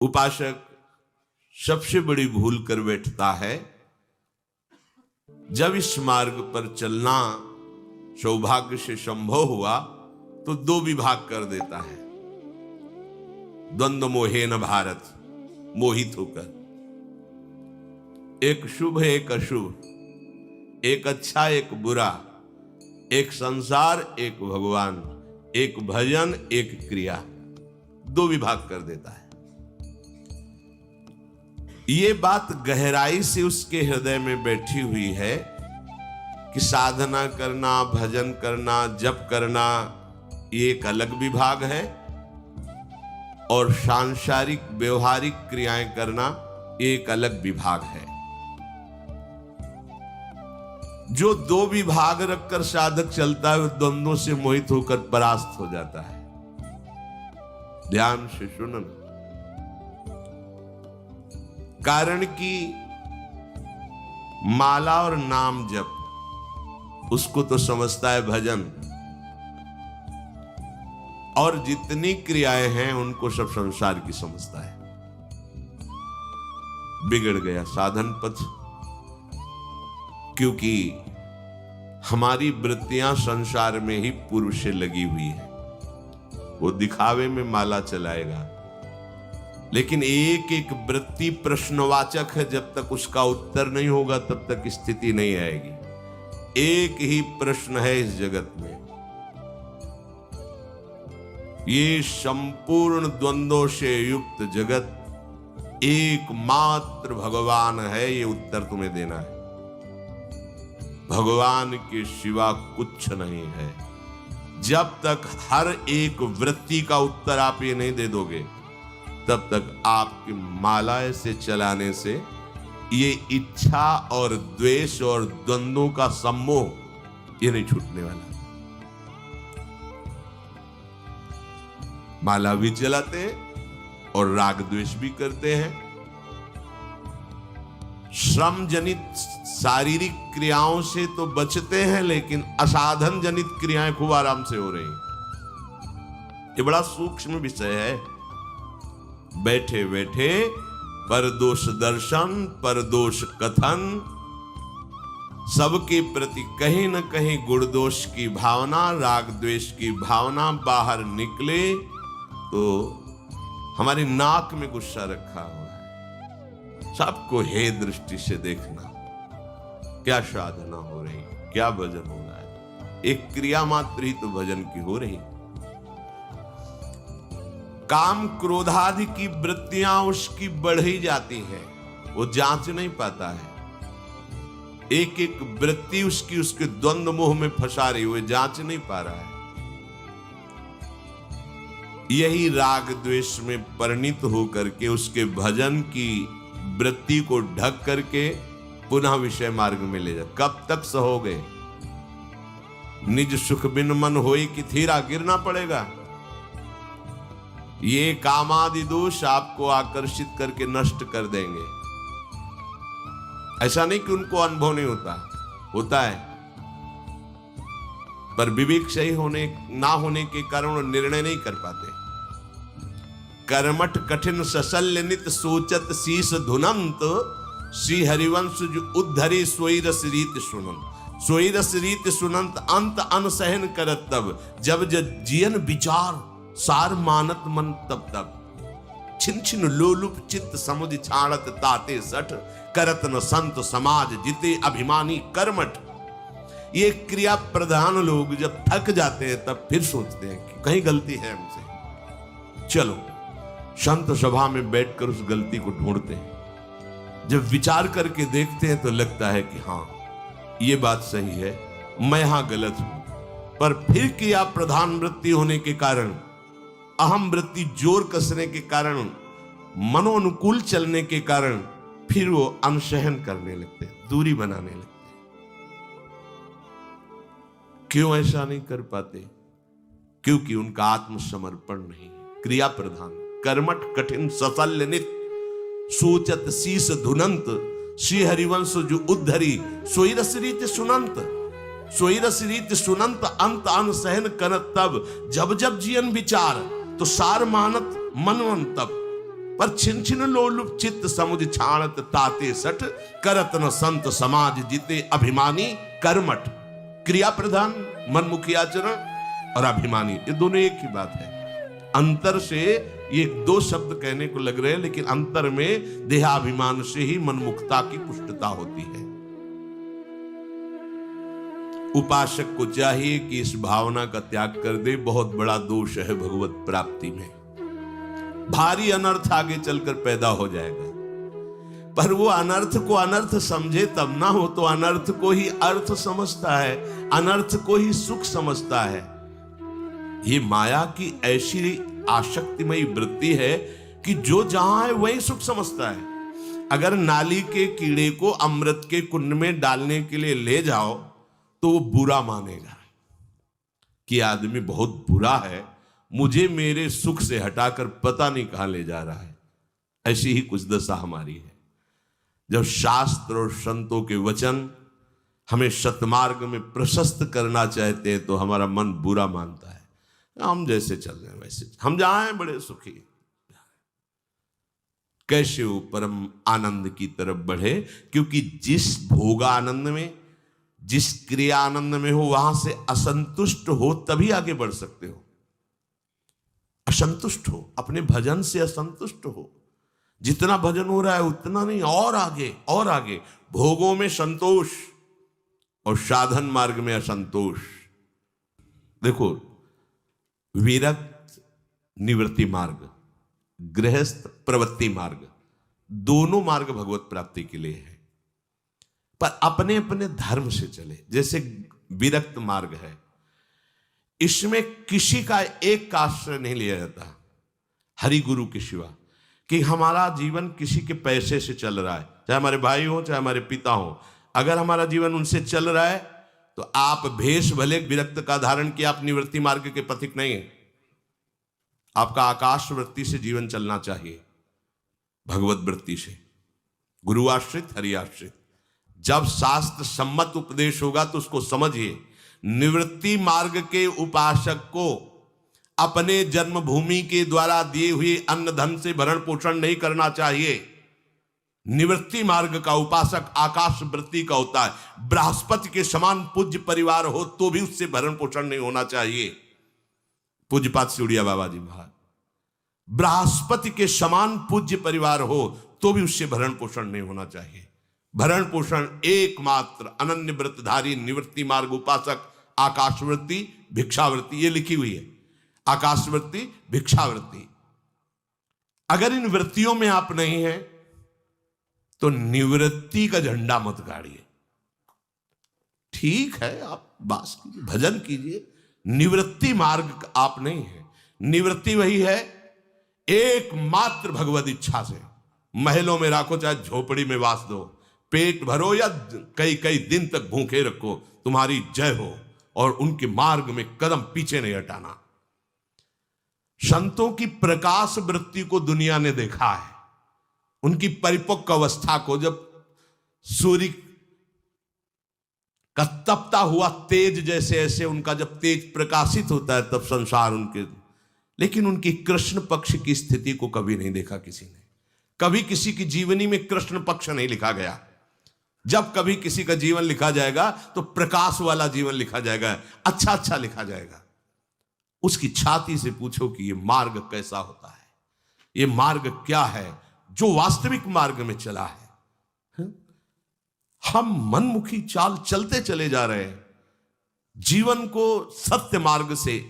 उपासक सबसे बड़ी भूल कर बैठता है जब इस मार्ग पर चलना सौभाग्य से संभव हुआ तो दो विभाग कर देता है। द्वंद्व मोहेन भारत, मोहित होकर, एक शुभ एक अशुभ, एक अच्छा एक बुरा, एक संसार एक भगवान, एक भजन एक क्रिया, दो विभाग कर देता है। ये बात गहराई से उसके हृदय में बैठी हुई है कि साधना करना, भजन करना, जप करना ये एक अलग विभाग है और सांसारिक व्यवहारिक क्रियाएं करना एक अलग विभाग है। जो दो विभाग रखकर साधक चलता है वो द्वंद्वों से मोहित होकर परास्त हो जाता है। ध्यान से सुनना, कारण कि माला और नाम जप उसको तो समझता है भजन, और जितनी क्रियाएं हैं उनको सब संसार की समझता है। बिगड़ गया साधन पथ, क्योंकि हमारी वृत्तियां संसार में ही पूर्व से लगी हुई है। वो दिखावे में माला चलाएगा, लेकिन एक एक वृत्ति प्रश्नवाचक है। जब तक उसका उत्तर नहीं होगा तब तक स्थिति नहीं आएगी। एक ही प्रश्न है इस जगत में, ये संपूर्ण द्वंद्वों से युक्त जगत एकमात्र भगवान है, ये उत्तर तुम्हें देना है। भगवान के सिवा कुछ नहीं है। जब तक हर एक वृत्ति का उत्तर आप ये नहीं दे दोगे तब तक आपकी माला से चलाने से ये इच्छा और द्वेष और द्वंद्वों का सम्मोह ये नहीं छूटने वाला। माला भी चलाते हैं और राग द्वेष भी करते हैं। श्रम जनित शारीरिक क्रियाओं से तो बचते हैं, लेकिन असाधन जनित क्रियाएं खूब आराम से हो रही। ये बड़ा सूक्ष्म विषय है। बैठे बैठे परदोष दर्शन, परदोष कथन, सबके प्रति कहीं न कहीं गुण दोष की भावना, राग द्वेष की भावना बाहर निकले तो हमारी नाक में गुस्सा रखा हुआ है। सबको हे दृष्टि से देखना, क्या साधना हो रही, क्या भजन हो रहा है। एक क्रिया मात्र ही तो भजन की हो रही। काम क्रोधादि की वृत्तियां उसकी बढ़ ही जाती हैं, वो जांच नहीं पाता है। एक एक वृत्ति उसकी उसके द्वंद्व मोह में फंसा रही, वो जांच नहीं पा रहा है। यही राग द्वेष में परिणित होकर के उसके भजन की वृत्ति को ढक करके पुनः विषय मार्ग में ले जा। कब तक सहोगे? निज सुख बिन मन होई कि थीरा, गिरना पड़ेगा। ये कामादि दोष आपको आकर्षित करके नष्ट कर देंगे। ऐसा नहीं कि उनको अनुभव नहीं होता है, पर विवेक सही होने ना होने के कारण वो निर्णय नहीं कर पाते। कर्मठ कठिन सशल्य नित सोचत शीस धुनंत, श्री हरिवंश जो उद्धरे सोई रस रीत सुनंत। सोई रस रीत सुनंत अंत अनसहन करत तब, जब जब जियन विचार सार मानत मन तब तब। छिन छिन लोलुप चित्त समुझ छाड़त ताते सठ, करत न संत समाज जिते अभिमानी कर्मठ। ये क्रिया प्रधान लोग जब थक जाते हैं तब फिर सोचते हैं कि कहीं गलती है हमसे। चलो संत सभा में बैठकर उस गलती को ढूंढते हैं। जब विचार करके देखते हैं तो लगता है कि हाँ ये बात सही है, मैं यहां गलत हूं। पर फिर क्रिया प्रधान वृत्ति होने के कारण, अहम वृत्ति जोर कसने के कारण, मनोनुकूल चलने के कारण फिर वो अनसहन करने लगते हैं, दूरी बनाने लगते हैं। क्यों ऐसा नहीं कर पाते? क्योंकि उनका आत्मसमर्पण नहीं है। क्रिया प्रधान, कर्मठ कठिन सशल्य नित सोचत शीस धुनंत, श्री हरिवंश जो उद्धरी सोई रस रीत सुनंत। सोई रस रीत सुनंत अंत अनसहन करत तब, जब जब जियन विचार तो सार मानत मनवन तब। पर छिन छिन लोलुप चित्त समुझ छाणत ताते सठ करत न संत समाज जिते अभिमानी कर्मठ। क्रिया प्रधान मनमुखी आचरण और अभिमानी, ये दोनों एक ही बात है। अंतर से ये दो शब्द कहने को लग रहे हैं, लेकिन अंतर में देहाभिमान से ही मनमुखता की पुष्टता होती है। उपासक को चाहिए कि इस भावना का त्याग कर दे। बहुत बड़ा दोष है भगवत प्राप्ति में, भारी अनर्थ आगे चलकर पैदा हो जाएगा। पर वो अनर्थ को अनर्थ समझे तब ना हो, तो अनर्थ को ही अर्थ समझता है, अनर्थ को ही सुख समझता है। ये माया की ऐसी आसक्तिमयी वृत्ति है कि जो जहां है वही सुख समझता है। अगर नाली के कीड़े को अमृत के कुंड में डालने के लिए ले जाओ तो वो बुरा मानेगा कि आदमी बहुत बुरा है, मुझे मेरे सुख से हटाकर पता नहीं कहां ले जा रहा है। ऐसी ही कुछ दशा हमारी है। जब शास्त्र और संतों के वचन हमें सतमार्ग में प्रशस्त करना चाहते हैं तो हमारा मन बुरा मानता है। हम जैसे चल रहे हैं वैसे हम जहां हैं बड़े सुखी, कैसे वो परम आनंद की तरफ बढ़े। क्योंकि जिस भोगानंद में, जिस क्रिया आनंद में हो, वहां से असंतुष्ट हो तभी आगे बढ़ सकते हो। असंतुष्ट हो, अपने भजन से असंतुष्ट हो। जितना भजन हो रहा है उतना नहीं, और आगे और आगे। भोगों में संतोष और साधन मार्ग में असंतोष। देखो, विरक्त निवृत्ति मार्ग, गृहस्थ प्रवृत्ति मार्ग, दोनों मार्ग भगवत प्राप्ति के लिए है, पर अपने अपने धर्म से चले। जैसे विरक्त मार्ग है, इसमें किसी का एक का आश्रय नहीं लिया जाता हरि गुरु के सिवा, कि हमारा जीवन किसी के पैसे से चल रहा है, चाहे हमारे भाई हो चाहे हमारे पिता हो। अगर हमारा जीवन उनसे चल रहा है तो आप भेष भले विरक्त का धारण किया, आप निवृत्ति मार्ग के पथिक नहीं है। आपका आकाश वृत्ति से जीवन चलना चाहिए, भगवत वृत्ति से, गुरु आश्रित हरि आश्रित। जब शास्त्र सम्मत उपदेश होगा तो उसको समझिए। निवृत्ति मार्ग के उपासक को अपने जन्मभूमि के द्वारा दिए हुए अन्न धन से भरण पोषण नहीं करना चाहिए। निवृत्ति मार्ग का उपासक आकाश वृत्ति का होता है। बृहस्पति के समान पूज्य परिवार हो तो भी उससे भरण पोषण नहीं होना चाहिए। पूज्यपाद सिउड़िया बाबा जी महाराज, बृहस्पति के समान पूज्य परिवार हो तो भी उससे भरण पोषण नहीं होना चाहिए। भरण पोषण एकमात्र अनन्य व्रतधारी निवृत्ति मार्ग उपासक आकाशवृत्ति भिक्षावृत्ति, ये लिखी हुई है, आकाशवृत्ति भिक्षावृत्ति। अगर इन वृत्तियों में आप नहीं हैं तो निवृत्ति का झंडा मत गाड़िए। ठीक है, आप बास कीजिए, भजन कीजिए, निवृत्ति मार्ग आप नहीं है। निवृत्ति वही है एकमात्र भगवत इच्छा से। महलों में राखो चाहे झोपड़ी में वास दो, पेट भरो या कई कई दिन तक भूखे रखो, तुम्हारी जय हो, और उनके मार्ग में कदम पीछे नहीं हटाना। संतों की प्रकाश वृत्ति को दुनिया ने देखा है, उनकी परिपक्व अवस्था को। जब सूर्य का तपता हुआ तेज जैसे ऐसे उनका जब तेज प्रकाशित होता है तब संसार उनके, लेकिन उनकी कृष्ण पक्ष की स्थिति को कभी नहीं देखा किसी ने। कभी किसी की जीवनी में कृष्ण पक्ष नहीं लिखा गया। जब कभी किसी का जीवन लिखा जाएगा तो प्रकाश वाला जीवन लिखा जाएगा, अच्छा अच्छा लिखा जाएगा। उसकी छाती से पूछो कि ये मार्ग कैसा होता है, ये मार्ग क्या है जो वास्तविक मार्ग में चला है। हम मनमुखी चाल चलते चले जा रहे हैं, जीवन को सत्य मार्ग से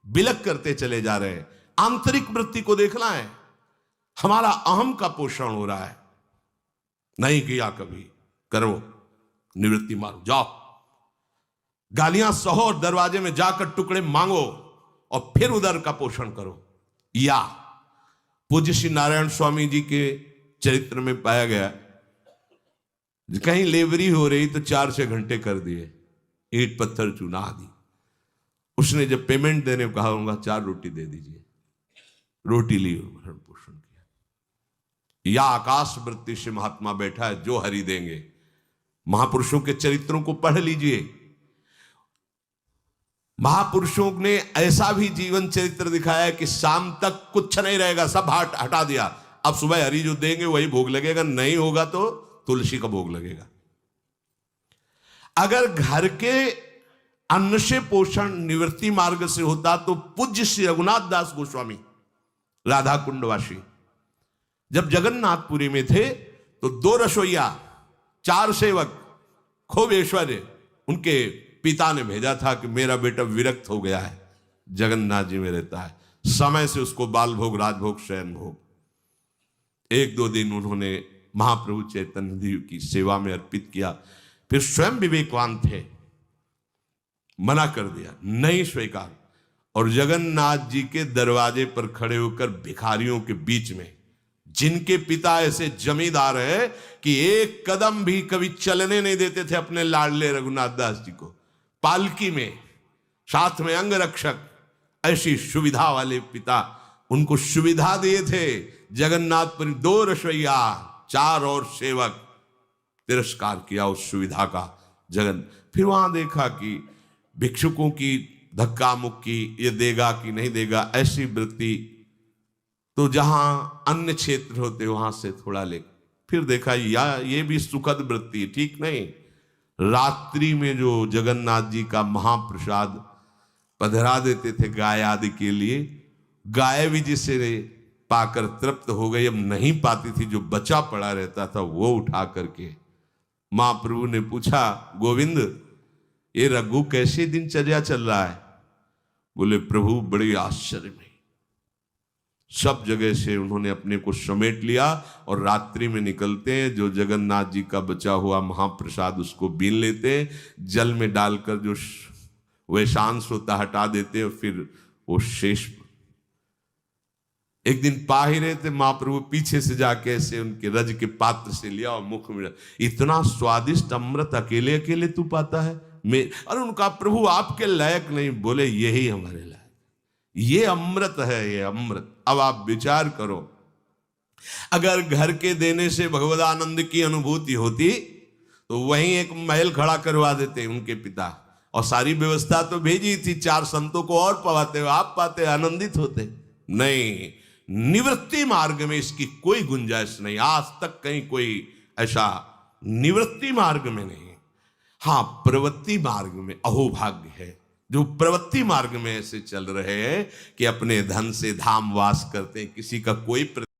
बिलक करते चले जा रहे हैं। आंतरिक वृत्ति को देखना है, हमारा अहम का पोषण हो रहा है। नहीं किया कभी, करो निवृत्ति मार्ग, जाओ गालियां सहो और दरवाजे में जाकर टुकड़े मांगो और फिर उधर का पोषण करो। या पूज्य श्री नारायण स्वामी जी के चरित्र में पाया गया, कहीं लेबरी हो रही तो 4-6 घंटे कर दिए, ईंट पत्थर चूना आदि। उसने जब पेमेंट देने को कहा, होगा 4 रोटी दे दीजिए, रोटी ली, भरण पोषण किया। या आकाश वृत्ति से महात्मा बैठा है, जो हरि देंगे। महापुरुषों के चरित्रों को पढ़ लीजिए। महापुरुषों ने ऐसा भी जीवन चरित्र दिखाया है कि शाम तक कुछ नहीं रहेगा, सब हटा दिया, अब सुबह हरी जो देंगे वही भोग लगेगा, नहीं होगा तो तुलसी का भोग लगेगा। अगर घर के अन्न से पोषण निवृत्ति मार्ग से होता तो पूज्य श्री रघुनाथ दास गोस्वामी राधा कुंडवासी जब जगन्नाथपुरी में थे तो 2 रसोइया 4 सेवक खूब ऐश्वर्य, उनके पिता ने भेजा था कि मेरा बेटा विरक्त हो गया है, जगन्नाथ जी में रहता है, समय से उसको बाल भोग, राजभोग, शयन भोग। 1-2 दिन उन्होंने महाप्रभु चैतन्य देव की सेवा में अर्पित किया, फिर स्वयं विवेकवान थे, मना कर दिया, नहीं स्वीकार। और जगन्नाथ जी के दरवाजे पर खड़े होकर भिखारियों के बीच में, जिनके पिता ऐसे जमींदार है कि एक कदम भी कभी चलने नहीं देते थे अपने लाडले रघुनाथ दास जी को, पालकी में साथ में अंगरक्षक, ऐसी सुविधा वाले पिता उनको सुविधा दिए थे। जगन्नाथपुरी 2 रसोइया 4 और सेवक, तिरस्कार किया उस सुविधा का जगन। फिर वहां देखा कि भिक्षुकों की धक्का मुक्की, ये देगा कि नहीं देगा, ऐसी वृत्ति, तो जहां अन्य क्षेत्र होते वहां से थोड़ा ले। फिर देखा ये भी सुखद वृत्ति है, ठीक नहीं। रात्रि में जो जगन्नाथ जी का महाप्रसाद पधरा देते थे गाय आदि के लिए, गाय भी जिसे पाकर तृप्त हो गई, अब नहीं पाती थी, जो बचा पड़ा रहता था वो उठा करके महाप्रभु ने पूछा, गोविंद ये रघु कैसे दिनचर्या चल रहा है? बोले प्रभु बड़े आश्चर्य में, सब जगह से उन्होंने अपने को समेट लिया और रात्रि में निकलते हैं, जो जगन्नाथ जी का बचा हुआ महाप्रसाद उसको बीन लेते हैं, जल में डालकर जो वैशांश होता हटा देते हैं, फिर वो शेष। एक दिन पा ही रहे थे, महाप्रभु पीछे से जाके ऐसे उनके रज के पात्र से लिया और मुख में, इतना स्वादिष्ट अमृत अकेले अकेले तू पाता है? अरे उनका प्रभु आपके लायक नहीं। बोले यही हमारे लायक, ये अमृत है, ये अमृत। अब आप विचार करो, अगर घर के देने से भगवदानंद की अनुभूति होती तो वहीं एक महल खड़ा करवा देते उनके पिता, और सारी व्यवस्था तो भेजी थी, 4 संतों को और पवाते, आप पाते, आनंदित होते। नहीं, निवृत्ति मार्ग में इसकी कोई गुंजाइश नहीं, आज तक कहीं कोई ऐसा निवृत्ति मार्ग में नहीं। हाँ, प्रवृत्ति मार्ग में अहोभाग्य है जो प्रवृत्ति मार्ग में ऐसे चल रहे हैं कि अपने धन से धाम वास करते हैं, किसी का कोई